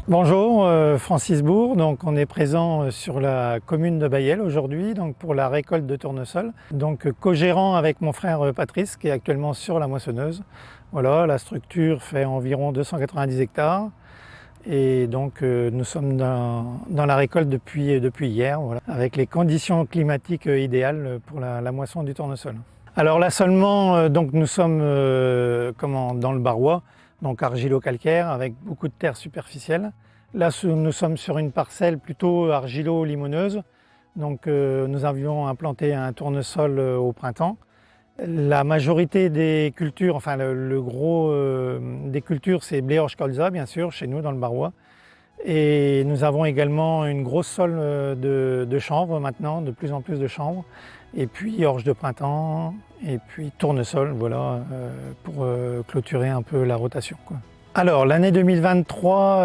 Bonjour, Francis Bourg. Donc on est présent sur la commune de Bailleul aujourd'hui donc pour la récolte de tournesol. Donc co-gérant avec mon frère Patrice qui est actuellement sur la moissonneuse. Voilà, la structure fait environ 290 hectares et donc nous sommes dans la récolte depuis hier, voilà, avec les conditions climatiques idéales pour la moisson du tournesol. Alors l'assolement, donc nous sommes dans le Barrois, donc argilo-calcaire avec beaucoup de terre superficielle. Là, nous sommes sur une parcelle plutôt argilo-limoneuse. Donc nous avions implanté un tournesol au printemps. La majorité des cultures, enfin le gros des cultures, c'est blé orge colza, bien sûr, chez nous dans le Barrois. Et nous avons également une grosse sole de chanvre maintenant, de plus en plus de chanvre. Et puis orge de printemps, et puis tournesol, voilà, pour clôturer un peu la rotation, quoi. Alors l'année 2023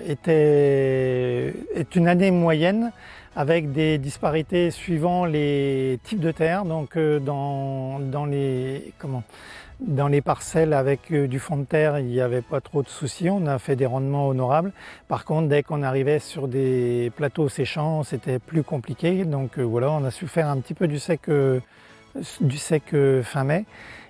est une année moyenne avec des disparités suivant les types de terre. Donc dans les parcelles avec du fond de terre, il n'y avait pas trop de soucis, on a fait des rendements honorables. Par contre, dès qu'on arrivait sur des plateaux séchants, c'était plus compliqué. Donc voilà, on a su faire un petit peu du sec fin mai.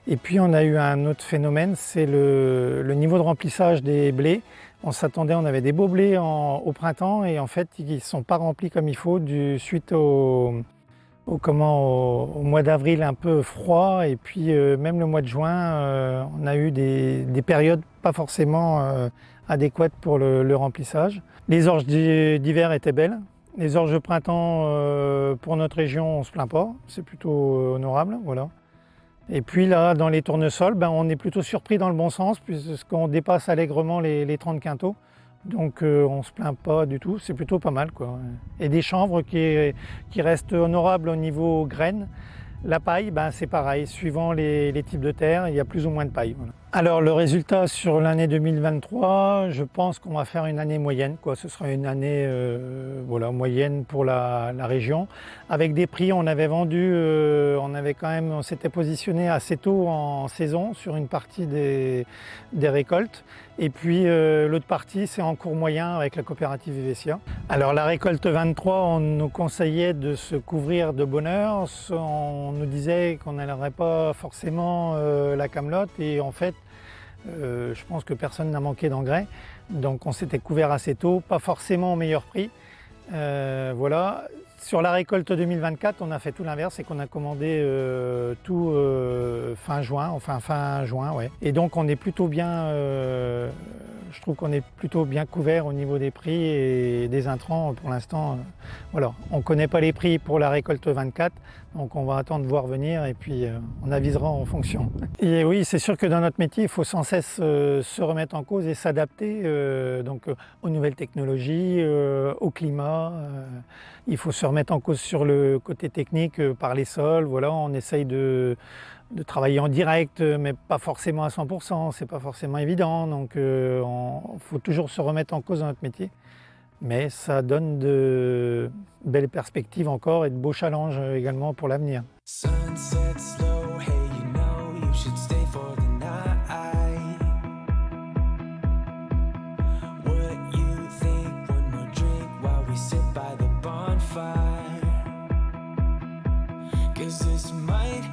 Et puis on a eu un autre phénomène, c'est le niveau de remplissage des blés. On s'attendait, on avait des beaux blés au printemps et en fait ils ne sont pas remplis comme il faut suite au mois d'avril un peu froid. Et puis même le mois de juin, on a eu des périodes pas forcément adéquates pour le remplissage. Les orges d'hiver étaient belles. Les orges de printemps, pour notre région, on ne se plaint pas, c'est plutôt honorable, voilà. Et puis là, dans les tournesols, on est plutôt surpris dans le bon sens, puisqu'on dépasse allègrement les 30 quintaux. Donc on ne se plaint pas du tout, c'est plutôt pas mal, quoi. Et des chanvres qui restent honorables au niveau graines. La paille, c'est pareil, suivant les types de terre, il y a plus ou moins de paille. Voilà. Alors le résultat sur l'année 2023, je pense qu'on va faire une année moyenne, quoi. Ce sera une année moyenne pour la région. Avec des prix, on avait vendu, on s'était positionné assez tôt en saison sur une partie des récoltes. Et puis l'autre partie, c'est en cours moyen avec la coopérative Vivessia. Alors la récolte 23, on nous conseillait de se couvrir de bonne heure. On nous disait qu'on n'aurait pas forcément la camelote et en fait, je pense que personne n'a manqué d'engrais. Donc on s'était couvert assez tôt, pas forcément au meilleur prix. Voilà. Sur la récolte 2024, on a fait tout l'inverse, c'est qu'on a commandé tout fin juin, ouais. Et donc on est plutôt bien, je trouve qu'on est plutôt bien couvert au niveau des prix et des intrants pour l'instant. Voilà, on ne connaît pas les prix pour la récolte 24, donc on va attendre de voir venir et puis on avisera en fonction. Et oui, c'est sûr que dans notre métier, il faut sans cesse se remettre en cause et s'adapter aux nouvelles technologies, au climat. Il faut se remettre en cause sur le côté technique par les sols. Voilà, on essaye de travailler en direct, mais pas forcément à 100%, c'est pas forcément évident. Donc il faut toujours se remettre en cause dans notre métier. Mais ça donne de belles perspectives encore et de beaux challenges également pour l'avenir. Cause this might